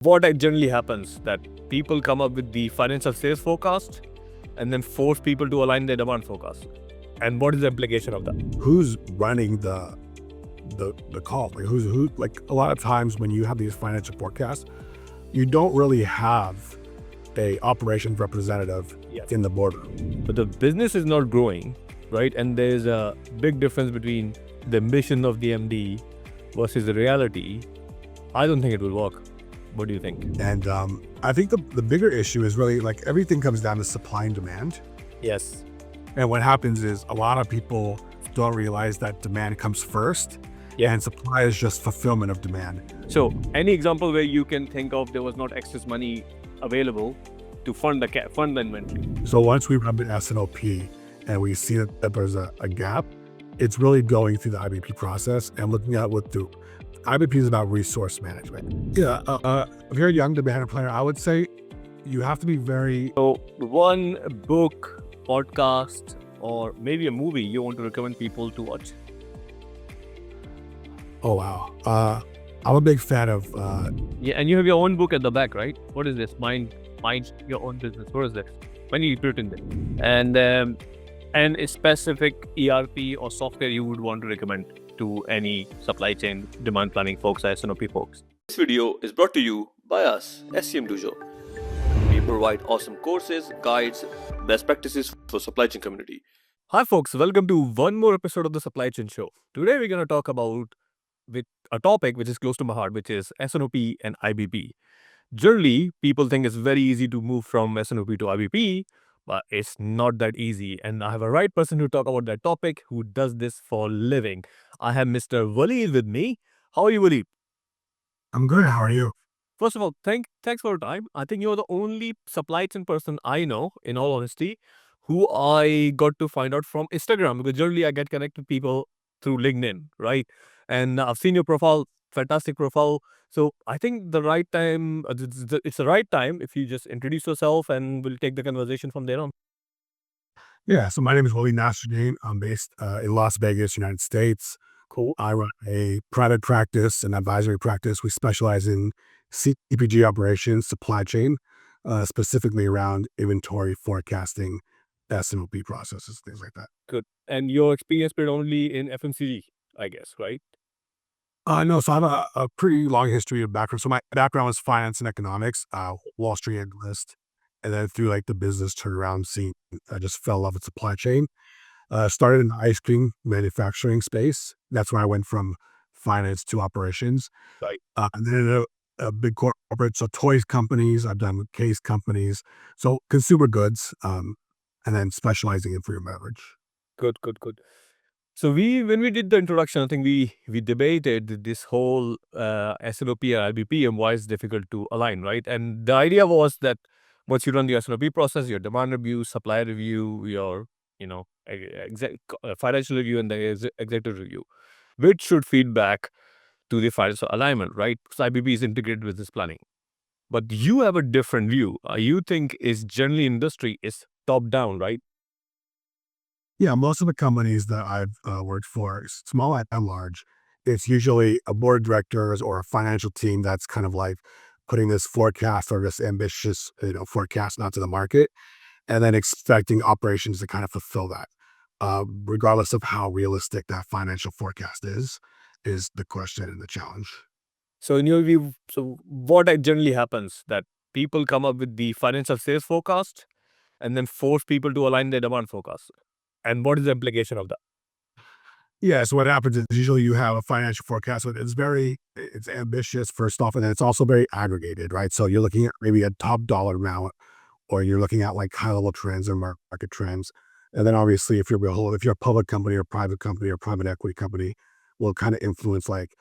What generally happens that people come up with the financial sales forecast and then force people to align their demand forecast. And what is the implication of that? Who's running the call? Like who like a lot of times when you have these financial forecasts, you don't really have a operations representative in the boardroom. But the business is not growing, right? And there's a big difference between the ambition of the MD versus the reality. I don't think it will work. What do you think? And I think the bigger issue is really like everything comes down to supply and demand. Yes. And what happens is a lot of people don't realize that demand comes first, and supply is just fulfillment of demand. So any example where you can think of there was not excess money available to fund the inventory? So once we run the S&OP and we see that there's a gap, it's really going through the IBP process and looking at what the IBP is about resource management. Yeah, if you're a young demand planner, I would say you have to be very... So one book, podcast, or maybe a movie you want to recommend people to watch? Oh, wow. I'm a big fan of... Yeah, and you have your own book at the back, right? What is this? Mind your own business. What is this? When you put it in there. And a specific ERP or software you would want to recommend to any supply chain demand planning folks, S&OP folks. This video is brought to you by us, SCM Dojo. We provide awesome courses, guides, best practices for supply chain community. Hi folks, welcome to one more episode of the Supply Chain Show. Today we're going to talk about with a topic which is close to my heart, which is S&OP and IBP. Generally, people think it's very easy to move from S&OP to IBP, but it's not that easy. And I have a right person to talk about that topic who does this for a living. I have Mr. Waleed with me. How are you, Waleed? I'm good. How are you? First of all, thanks for your time. I think you're the only supply chain person I know, in all honesty, who I got to find out from Instagram, because generally I get connected with people through LinkedIn, right? And I've seen your profile, fantastic profile. So I think the right time, it's the right time if you just introduce yourself and we'll take the conversation from there on. Yeah, so my name is Walid Nasserdeen. I'm based in Las Vegas, United States. Cool. I run a private practice, an advisory practice. We specialize in CPG operations, supply chain, specifically around inventory forecasting, S&OP processes, things like that. Good. And your experience predominantly in FMCG, I guess, right? No, so I have a pretty long history of background. So my background was finance and economics, Wall Street analyst, and then through like the business turnaround scene, I just fell in love with supply chain. Started in the ice cream manufacturing space. That's where I went from finance to operations. Right. And then a big corporate, so toys companies, I've done with case companies, so consumer goods, and then specializing in food and beverage. Good. So when we did the introduction, I think we debated this whole S&OP and IBP and why it's difficult to align, right? And the idea was that once you run the S&OP process, your demand review, supply review, your financial review, and the executive review, which should feed back to the financial alignment, right? Because IBP is integrated with this planning. But you have a different view. You think is generally industry is top down, right? Yeah, most of the companies that I've worked for, small and large, it's usually a board of directors or a financial team that's kind of like putting this forecast or this ambitious, forecast onto the market, and then expecting operations to kind of fulfill that, regardless of how realistic that financial forecast is the question and the challenge. So in your view, so what generally happens that people come up with the financial sales forecast and then force people to align their demand forecast. And what is the implication of that? Yeah, so what happens is usually you have a financial forecast, but it's ambitious first off, and then it's also very aggregated, right? So you're looking at maybe a top dollar amount, or you're looking at like high level trends or market trends. And then obviously if you're a public company or private company or private equity company, will kind of influence like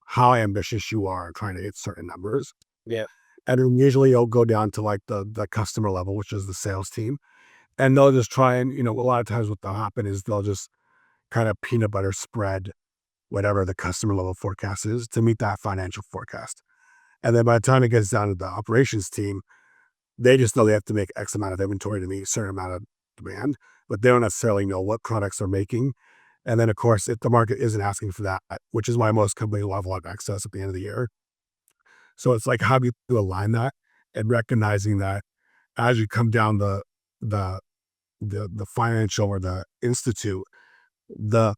how ambitious you are trying to hit certain numbers. Yeah. And then usually it'll go down to like the customer level, which is the sales team. And they'll just try and, a lot of times what they'll happen is they'll just kind of peanut butter spread whatever the customer level forecast is to meet that financial forecast. And then by the time it gets down to the operations team, they just know they have to make X amount of inventory to meet a certain amount of demand, but they don't necessarily know what products they're making. And then of course, if the market isn't asking for that, which is why most companies will have a lot of excess at the end of the year, So it's like, how do you align that and recognizing that as you come down the the financial or the institute, the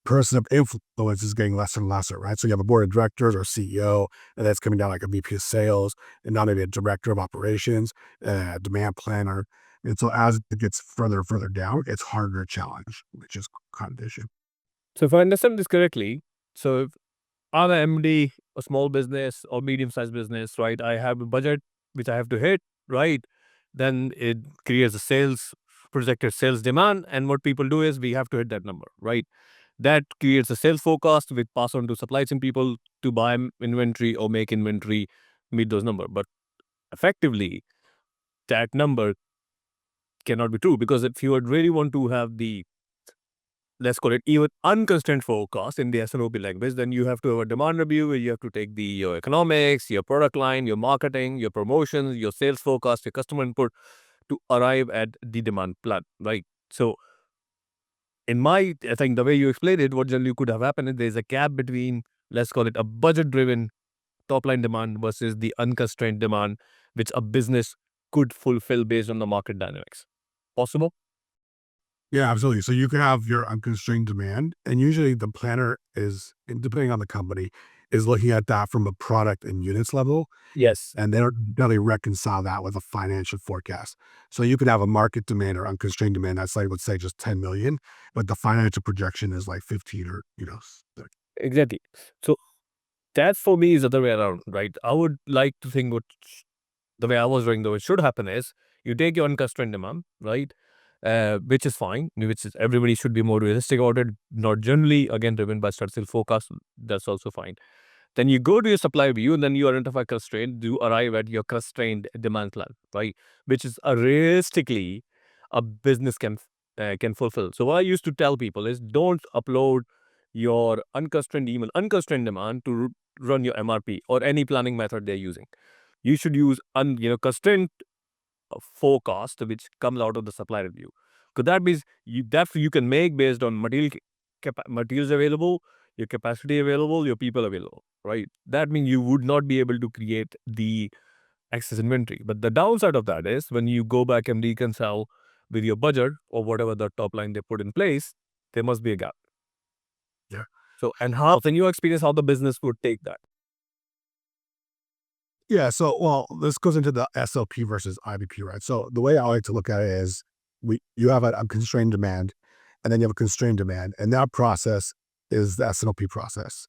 person of influence is getting lesser and lesser, right? So you have a board of directors or CEO, and that's coming down like a VP of sales, and now maybe a director of operations, a demand planner. And so as it gets further and further down, it's harder to challenge, which is kind of the issue. So if I understand this correctly, so if I'm an MD, a small business or medium-sized business, right? I have a budget which I have to hit, right? Then it creates a projected sales demand, and what people do is we have to hit that number, right? That creates a sales forecast which pass on to supply chain people to buy inventory or make inventory meet those numbers. But effectively, that number cannot be true, because if you would really want to have the, let's call it, even unconstrained forecast in the S&OP language, then you have to have a demand review where you have to take your economics, your product line, your marketing, your promotions, your sales forecast, your customer input to arrive at the demand plan, right? So I think the way you explained it, what generally could have happened is there's a gap between, let's call it, a budget-driven top-line demand versus the unconstrained demand, which a business could fulfill based on the market dynamics. Possible? Yeah, absolutely. So you can have your unconstrained demand, and usually the planner is, and depending on the company, is looking at that from a product and units level, Yes. and they don't really reconcile that with a financial forecast. So you could have a market demand or unconstrained demand that's like, let's say, just 10 million, but the financial projection is like 15 or, Exactly. So that for me is the other way around, right? I would like to think the way I was doing, though, it should happen is you take your unconstrained demand, right? Which is fine, which is everybody should be more realistic about it, not generally, again, driven by statistical forecast. That's also fine. Then you go to your supply view and then you identify constraint, you arrive at your constrained demand plan, right? Which is realistically a business can fulfill. So what I used to tell people is don't upload your unconstrained demand to run your MRP or any planning method they're using. You should use constraint forecast which comes out of the supply review, because that means you can make based on materials available, your capacity available, your people available, right? That means you would not be able to create the excess inventory. But the downside of that is when you go back and reconcile with your budget or whatever the top line they put in place, there must be a gap. yeah. So, and how, in your experience, how the business would take that? Yeah. So, well, this goes into the SOP versus IBP, right? So the way I like to look at it is you have a constrained demand, and then you have a constrained demand, and that process is the S&OP process.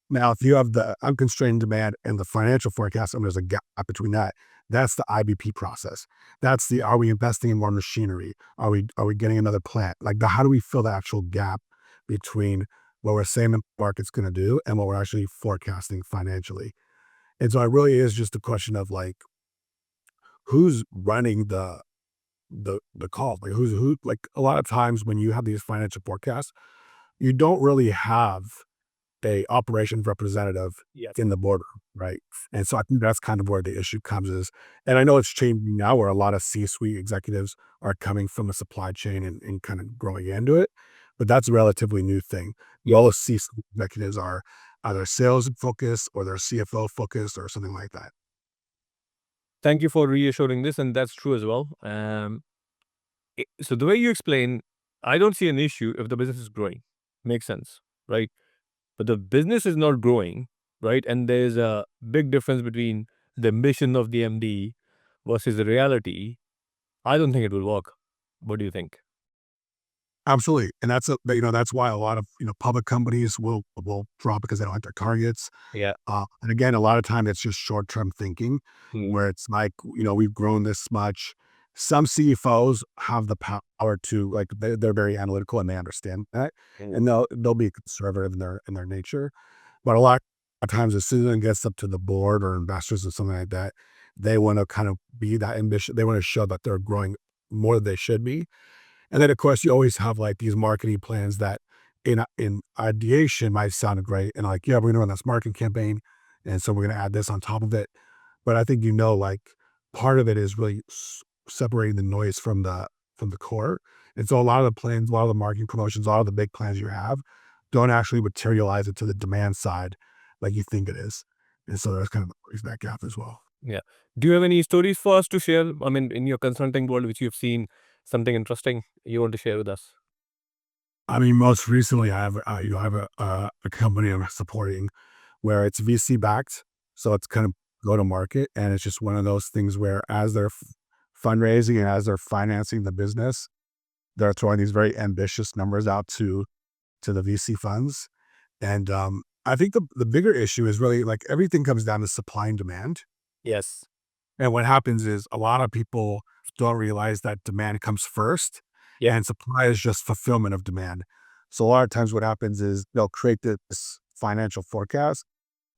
Now, if you have the unconstrained demand and the financial forecast, and there's a gap between that, that's the IBP process. That's the, are we investing in more machinery? Are we getting another plant? Like, how do we fill the actual gap between what we're saying the market's going to do and what we're actually forecasting financially? And so it really is just a question of like, who's running the call? Like, who, like, a lot of times when you have these financial forecasts, you don't really have a operations representative Yes. in the boardroom, right? And so I think that's kind of where the issue comes is, and I know it's changing now where a lot of C-suite executives are coming from the supply chain and kind of growing into it, but that's a relatively new thing. All the C-suite executives are either sales focused or they're CFO focused or something like that. Thank you for reassuring this, and that's true as well. So the way you explain, I don't see an issue if the business is growing. Makes sense, right? But the business is not growing, right? And there's a big difference between the ambition of the MD versus the reality. I don't think it will work. What do you think? Absolutely. And that's why a lot of, public companies will drop because they don't hit their targets. Yeah. And again, a lot of time it's just short-term thinking where it's like, we've grown this much. Some CFOs have the power to, like, they're very analytical and they understand that, and they'll be conservative in their nature. But a lot of times as soon as it gets up to the board or investors or something like that, they want to kind of be that ambitious. They want to show that they're growing more than they should be. And then, of course, you always have like these marketing plans that in ideation might sound great. And like, yeah, we're going to run this marketing campaign. And so we're going to add this on top of it. But I think, like, part of it is really separating the noise from the core. And so a lot of the plans, a lot of the marketing promotions, a lot of the big plans you have don't actually materialize it to the demand side like you think it is. And so there's kind of always that gap as well. Yeah. Do you have any stories for us to share? I mean, in your consulting world, which you've seen something interesting you want to share with us? I mean, most recently, I have a company I'm supporting where it's VC backed, so it's kind of go to market, and it's just one of those things where as they're fundraising and as they're financing the business, they're throwing these very ambitious numbers out to the VC funds, and I think the bigger issue is really like everything comes down to supply and demand. Yes. And what happens is a lot of people don't realize that demand comes first Yep. and supply is just fulfillment of demand. So a lot of times what happens is they'll create this financial forecast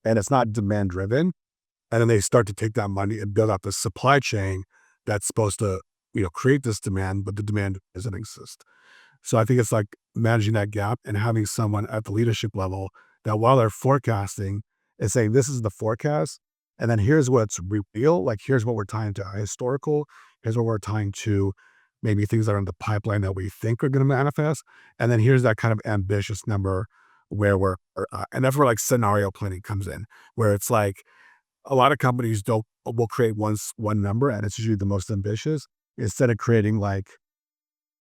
and it's not demand driven. And then they start to take that money and build out the supply chain that's supposed to, create this demand, but the demand doesn't exist. So I think it's like managing that gap and having someone at the leadership level that while they're forecasting is saying, this is the forecast. And then here's what's real. Like, here's what we're tying to historical. Here's what we're tying to maybe things that are in the pipeline that we think are going to manifest. And then here's that kind of ambitious number where and that's where like scenario planning comes in, where it's like a lot of companies will create one number and it's usually the most ambitious instead of creating like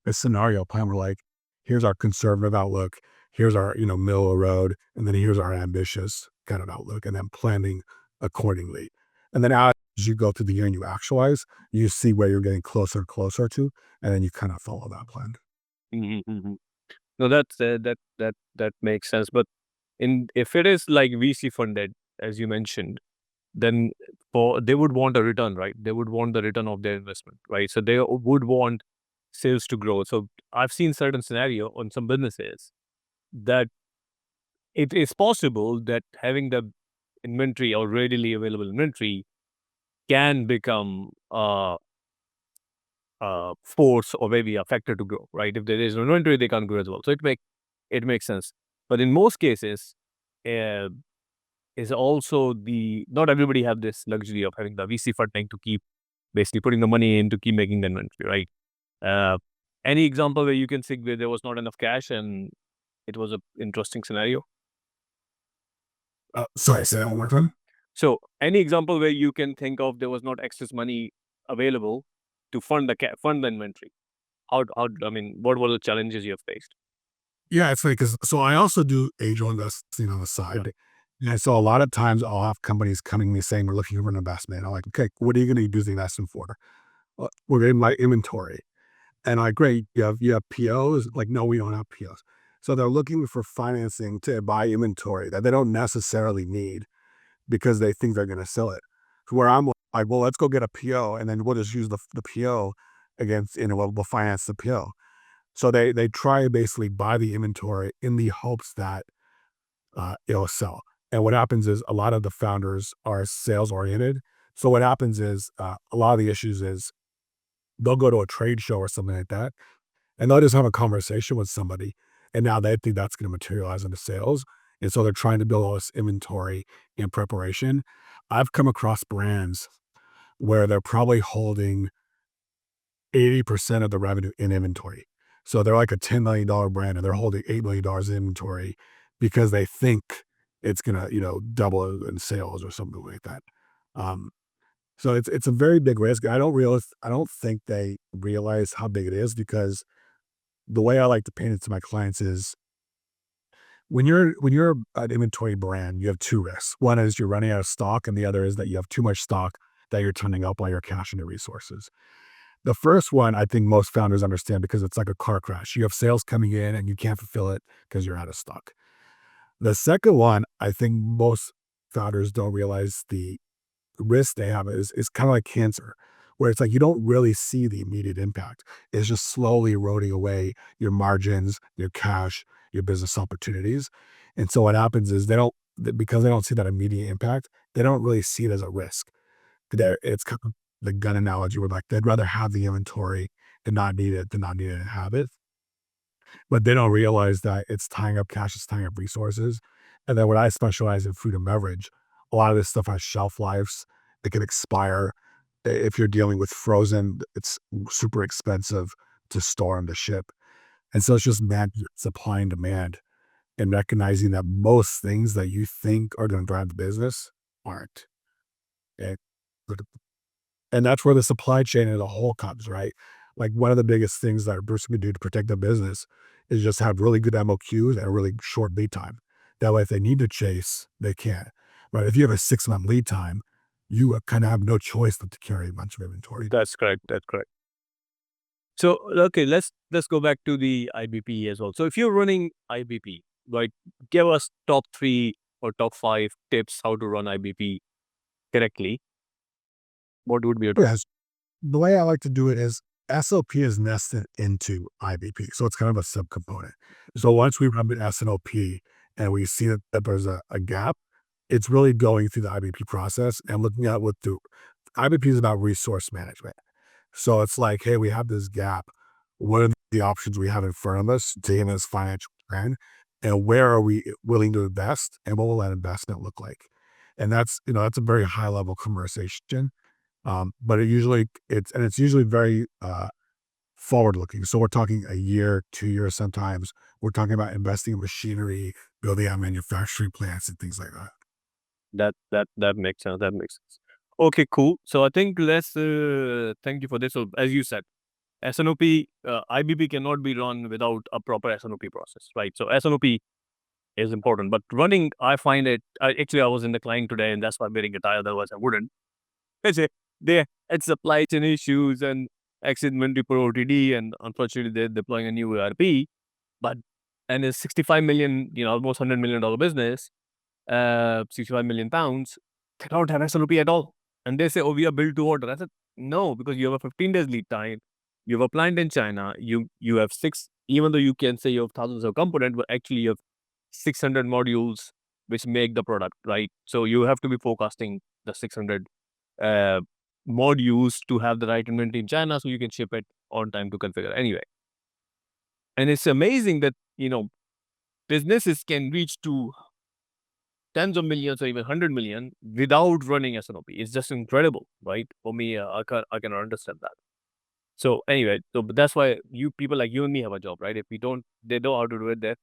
a scenario plan where like, here's our conservative outlook, here's our, middle of the road, and then here's our ambitious kind of outlook, and then planning accordingly. And then as you go through the year and you actualize, you see where you're getting closer and closer to, and then you kind of follow that plan. Mm-hmm. No, that makes sense. But if it is like VC funded, as you mentioned, then they would want a return, right? They would want the return of their investment, right? So they would want sales to grow. So I've seen certain scenario on some businesses that it is possible that having the inventory or readily available inventory can become force or maybe a factor to grow, right? If there is no inventory, they can't grow as well. So it makes sense. But in most cases, uh, is also not everybody have this luxury of having the VC funding to keep basically putting the money in to keep making the inventory, right? Any example where you can think where there was not enough cash and it was a interesting scenario? Sorry, say that one more time. So any example where you can think of there was not excess money available to fund fund the inventory? I mean, what were the challenges you have faced? Yeah, it's like, so I also do angel investing on the side. And so a lot of times I'll have companies coming to me saying, we're looking for an investment. I'm like, okay, what are you going to use the investment for? We're in my inventory. And like, great, you have POs? Like, no, we don't have POs. So they're looking for financing to buy inventory that they don't necessarily need because they think they're going to sell it. Where I'm like, well, let's go get a PO and then we'll just use the PO against, we'll finance the PO. So they try to basically buy the inventory in the hopes that it'll sell. And what happens is a lot of the founders are sales oriented. So what happens is a lot of the issues is they'll go to a trade show or something like that, and they'll just have a conversation with somebody, and now they think that's going to materialize into sales. And so they're trying to build all this inventory in preparation. I've come across brands where they're probably holding 80% of the revenue in inventory. So they're like a $10 million brand and they're holding $8 million in inventory because they think it's gonna, double in sales or something like that. Um, so it's a very big risk. I don't think they realize how big it is because the way I like to paint it to my clients is when you're an inventory brand, you have two risks. One is you're running out of stock, and the other is that you have too much stock that you're turning up all your cash into resources. The first one, I think most founders understand because it's like a car crash. You have sales coming in and you can't fulfill it because you're out of stock. The second one, I think most founders don't realize the risk they have is kind of like cancer, where it's like you don't really see the immediate impact. It's just slowly eroding away your margins, your cash, your business opportunities. And so what happens is because they don't see that immediate impact, they don't really see it as a risk. It's kind of the gun analogy where like they'd rather have the inventory and not need it than not need it and have it. But they don't realize that it's tying up cash, it's tying up resources. And then when I specialize in food and beverage, a lot of this stuff has shelf lives. It can expire. If you're dealing with frozen, it's super expensive to store and to ship. And so it's just managing supply and demand and recognizing that most things that you think are going to drive the business aren't. And, and that's where the supply chain as a whole comes, right? Like one of the biggest things that a person can do to protect their business is just have really good MOQs and a really short lead time. That way, if they need to chase, they can. But if you have a 6-month lead time, you kind of have no choice but to carry a bunch of inventory. That's correct. That's correct. So okay, let's go back to the IBP as well. So if you're running IBP, right, give us top 3 or top 5 tips how to run IBP correctly. What would be your top? Yes. The way I like to do it is SOP is nested into IBP. So it's kind of a subcomponent. So once we run an SNOP and we see that there's a gap, it's really going through the IBP process and looking at what the IBP is about resource management. So it's like, hey, we have this gap. What are the options we have in front of us to gain this financial plan? And where are we willing to invest? And what will that investment look like? And that's a very high level conversation. But it's usually very forward looking. So we're talking a year, 2 years sometimes. We're talking about investing in machinery, building out manufacturing plants and things like that. That makes sense. That makes sense. Okay, cool. So I think let's thank you for this. So as you said, SNOP, IBP cannot be run without a proper SNOP process, right? So SNOP is important, but running, I find it. Actually, I was in the client today, and that's why I'm wearing a tie. Otherwise, I wouldn't. It's a, they had supply chain issues and exit inventory per OTD, and unfortunately, they're deploying a new ERP. But and it's 65 million, almost $100 million business, 65 million pounds. They don't have SNOP at all, and they say, "Oh, we are built to order." I said, "No, because you have a 15 days lead time. You have a plant in China. You have six. Even though you can say you have thousands of components, but actually you have 600 modules which make the product, right? So you have to be forecasting the 600 uh, modules to have the right inventory in China so you can ship it on time to configure. Anyway, and it's amazing that, businesses can reach to tens of millions or even 100 million without running SNOP. It's just incredible, right? For me, I can understand that. So anyway, but that's why you people like you and me have a job, right? If they know how to do it, then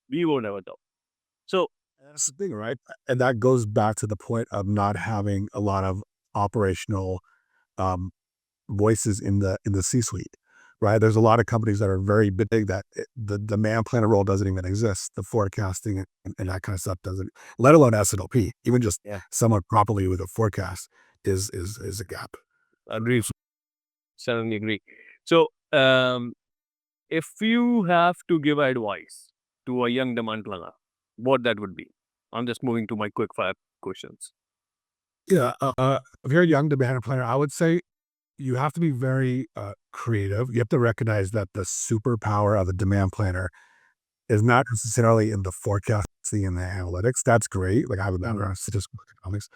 we won't have a job. So And that's the thing, right? And that goes back to the point of not having a lot of operational um, voices in the C-suite, right? There's a lot of companies that are very big that the demand planner role doesn't even exist. The forecasting and that kind of stuff doesn't, let alone SNOP. Even just yeah, someone properly with a forecast is a gap. agree, certainly agree. So if you have to give advice to a young demand planner, what that would be? I'm just moving to my quick fire questions. Yeah, if you're a young demand planner, I would say you have to be very creative. You have to recognize that the superpower of a demand planner is not necessarily in the forecasting and the analytics. That's great. Like I have a background in statistical economics,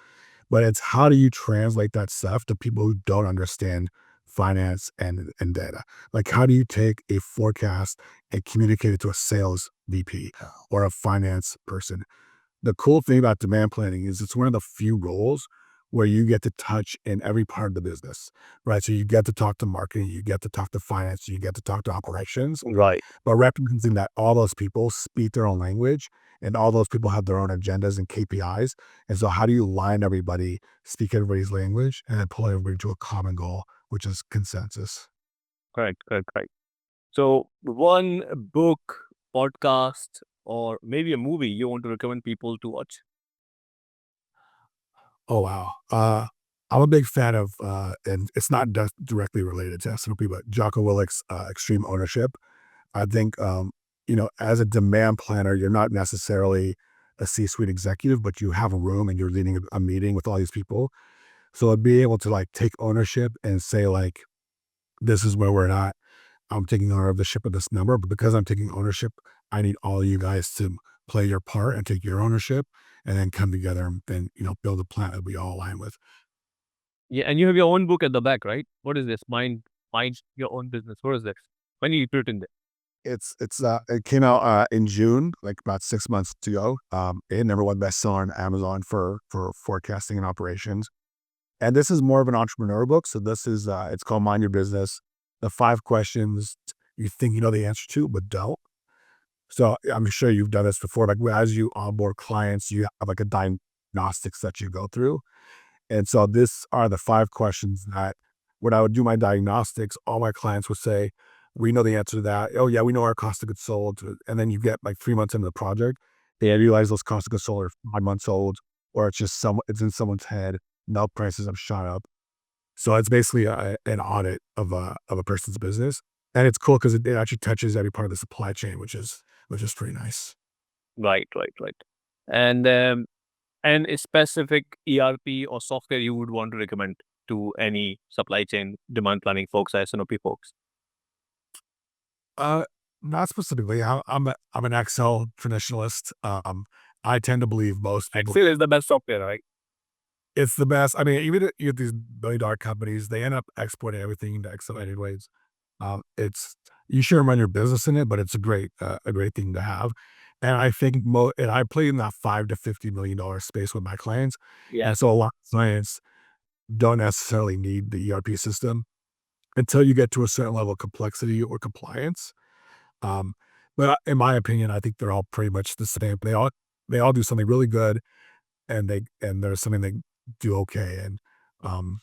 but it's how do you translate that stuff to people who don't understand finance and data? Like how do you take a forecast and communicate it to a sales VP or a finance person? The cool thing about demand planning is it's one of the few roles where you get to touch in every part of the business, right? So you get to talk to marketing, you get to talk to finance, you get to talk to operations, Right. but recognizing that all those people speak their own language and all those people have their own agendas and KPIs. And so how do you line everybody, speak everybody's language, and then pull everybody to a common goal, which is consensus? Correct, correct, correct. So one book, podcast, or maybe a movie you want to recommend people to watch? Oh, wow. I'm a big fan of, and it's not directly related to S&OP, but Jocko Willick's Extreme Ownership. I think, as a demand planner, you're not necessarily a C-suite executive, but you have a room and you're leading a meeting with all these people. So to be able to like take ownership and say like, this is where we're at. I'm taking ownership of this number, but because I'm taking ownership, I need all you guys to play your part and take your ownership and then come together and then, build a plan that we all align with. Yeah, and you have your own book at the back, right? What is this? Mind your own business. What is this? When you put it in there? It came out in June, like about 6 months ago. It never went bestseller on Amazon for forecasting and operations. And this is more of an entrepreneur book. So this is it's called Mind Your Business. The 5 questions you think you know the answer to, but don't. So I'm sure you've done this before. Like as you onboard clients, you have like a diagnostics that you go through. And so these are the 5 questions that when I would do my diagnostics, all my clients would say, we know the answer to that. Oh yeah, we know our cost of goods sold. And then you get like 3 months into the project, they realize those cost of goods sold are 5 months old, or it's in someone's head. Milk prices have shot up. So it's basically an audit of a person's business. And it's cool because it actually touches every part of the supply chain, which is pretty nice. Right, right, right. And a specific ERP or software you would want to recommend to any supply chain demand planning folks, S&OP folks? Uh, Not specifically. I'm an Excel traditionalist. I tend to believe most people Excel is the best software, right? it's the best. I mean, even you have these billion-dollar companies, they end up exporting everything into Excel anyways. It's you shouldn't run your business in it, but it's a great thing to have. And I think and I play in that $5 to $50 million space with my clients, Yeah. and so a lot of clients don't necessarily need the ERP system until you get to a certain level of complexity or compliance. Um, but in my opinion, I think they're all pretty much the same. They all do something really good, and there's something they do okay. And um,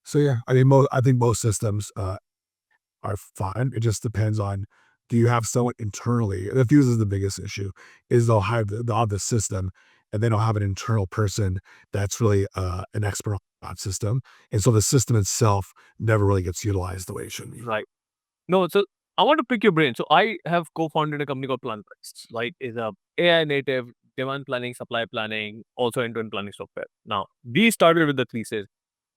so yeah, I think most systems are fine. It just depends on, do you have someone internally? The fuse is the biggest issue. Is they'll have the system, and they don't have an internal person that's really an expert on that system, and so the system itself never really gets utilized the way it should be. Right. No, so I want to pick your brain. So I have co-founded a company called PlanPlex, right? Is a AI native demand planning, supply planning, also end-to-end planning software. Now, we started with the thesis,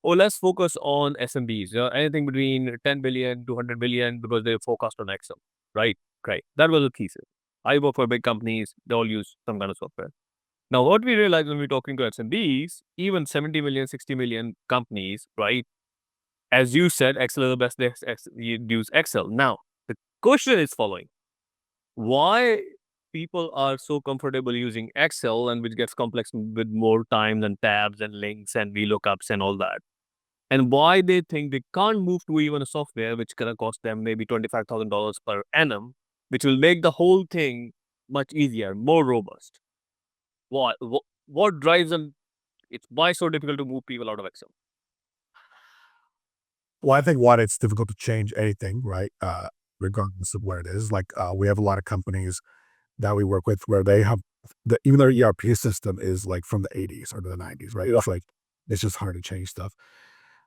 oh, let's focus on SMBs, anything between 10 billion to 100 billion because they focused on Excel, right? Great. That was the thesis. I work for big companies, they all use some kind of software. Now, what we realized when we're talking to SMBs, even 70 million, 60 million companies, right? As you said, Excel is the best. You use Excel. Now, the question is following: why people are so comfortable using Excel, and which gets complex with more times and tabs and links and VLOOKUPs and all that, and why they think they can't move to even a software which gonna cost them maybe $25,000 per annum, which will make the whole thing much easier, more robust. What drives them? It's why so difficult to move people out of Excel. Well, I think one, it's difficult to change anything, right? Regardless of what it is. Like we have a lot of companies that we work with where they have even their ERP system is like from the 80s or the 90s, right? It's like it's just hard to change stuff.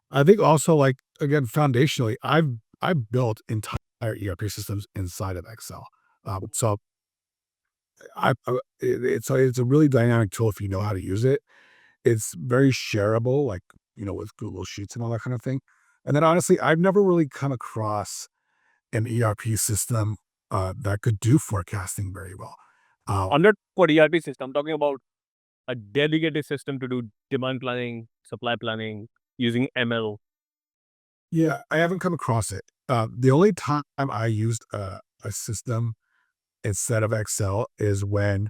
I think also, like, again, foundationally, I've built entire ERP systems inside of Excel. So it's a really dynamic tool if you know how to use it. It's very shareable, like, with Google Sheets and all that kind of thing. And then honestly, I've never really come across an ERP system that could do forecasting very well. Uh, I'm not for ERP system. I'm talking about a dedicated system to do demand planning, supply planning using ML. yeah, I haven't come across it. The only time I used a system instead of Excel is when,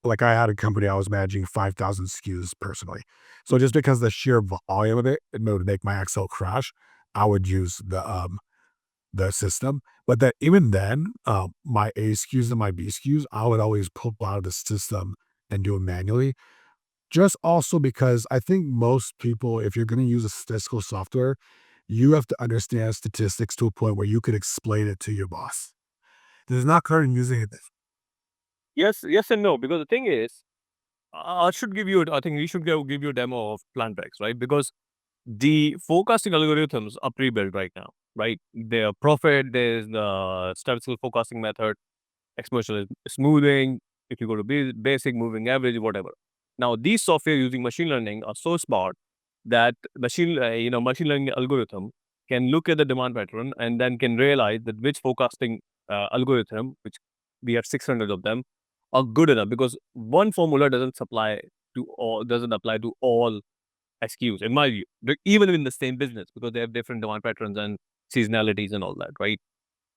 like, I had a company I was managing 5,000 SKUs personally. So just because the sheer volume of it would make my Excel crash, I would use the system. But that even then, my A SKUs and my B SKUs, I would always pull out of the system and do it manually. Just also because I think most people, if you're going to use a statistical software, you have to understand statistics to a point where you could explain it to your boss. There's not current using it. Yes, yes and no. Because the thing is, I should give you. I think we should give you a demo of PlanTrex, right? Because the forecasting algorithms are pre-built right now, right? Their profit, there's the statistical forecasting method, exponential smoothing. If you go to basic, moving average, whatever. Now, these software using machine learning are so smart that machine learning algorithm can look at the demand pattern and then can realize that which forecasting algorithm, which we have 600 of them, are good enough because one formula doesn't apply to all SKUs in my view. Even in the same business because they have different demand patterns and seasonalities and all that, right?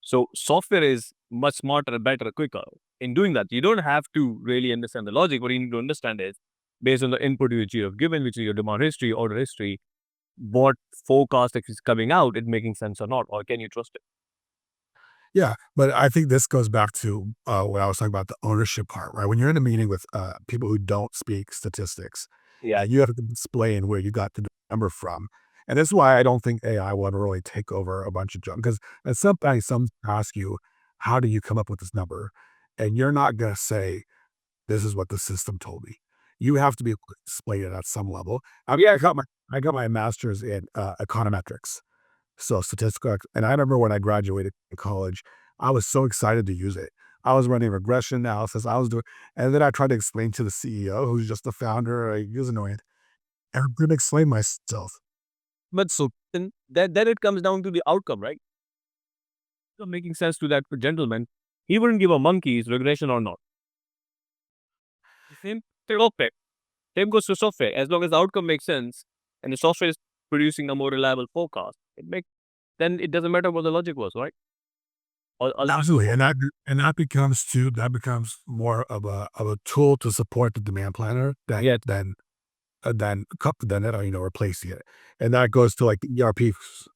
So software is much smarter, better, quicker. In doing that, you don't have to really understand the logic. What you need to understand is based on the input which you have given, which is your demand history, order history, what forecast is coming out, it making sense or not, or can you trust it? Yeah, but I think this goes back to what I was talking about, the ownership part, right? When you're in a meeting with people who don't speak statistics, Yeah. you have to explain where you got the number from. And this is why I don't think AI will ever really take over a bunch of jobs. Because at some point, some ask you, how do you come up with this number? And you're not going to say, this is what the system told me. You have to be able to explain it at some level. I mean, I got my master's in econometrics. So statistical, and I remember when I graduated in college, I was so excited to use it. I was running regression analysis. I was doing, and then I tried to explain to the CEO, who's just the founder. He was annoying. I couldn't explain myself. But so then it comes down to the outcome, right? So making sense to that gentleman. He wouldn't give a monkey's regression or not. Same software. Same goes to software. As long as the outcome makes sense and the software is producing a more reliable forecast, then it doesn't matter what the logic was, right? Absolutely, and that becomes more of a tool to support the demand planner Yeah. than replacing it. And that goes to like the ERP,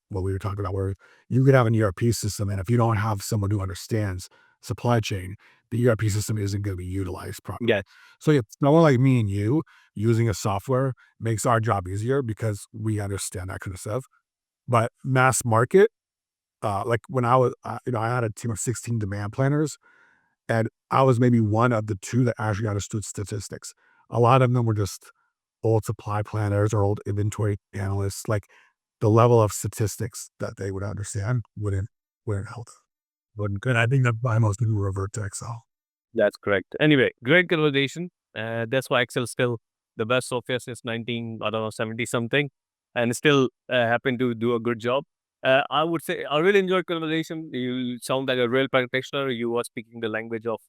what we were talking about, where you could have an ERP system, and if you don't have someone who understands supply chain, the ERP system isn't going to be utilized properly. Yeah. So yeah, someone like me and you using a software makes our job easier because we understand that kind of stuff. But mass market, like when I was, I had a team of 16 demand planners, and I was maybe one of the two that actually understood statistics. A lot of them were just old supply planners or old inventory analysts. Like the level of statistics that they would understand wouldn't help. Wouldn't good. I think that by most people revert to Excel. That's correct. Anyway, great conversation. That's why Excel is still the best software since 70 something, and still happen to do a good job. I would say I really enjoyed conversation. You sound like a real practitioner. You are speaking the language of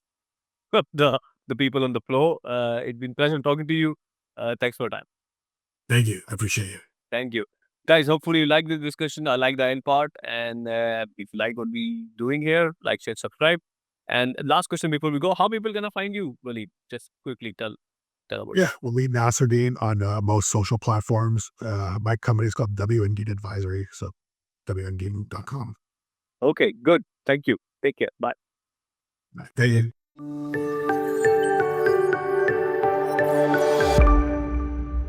the the people on the floor. It's been pleasure talking to you. Thanks for your time. Thank you. I appreciate you. Thank you. Guys, hopefully you like this discussion. I like the end part. And if you like what we doing here, like, share, subscribe. And last question before we go, how people gonna find you, Waleed? Just quickly tell about Yeah, we'll lead Nasserdeen on most social platforms. My company is called WND Advisory, so WND.com. it. Okay, good. Thank you. Take care. Bye. Thank you.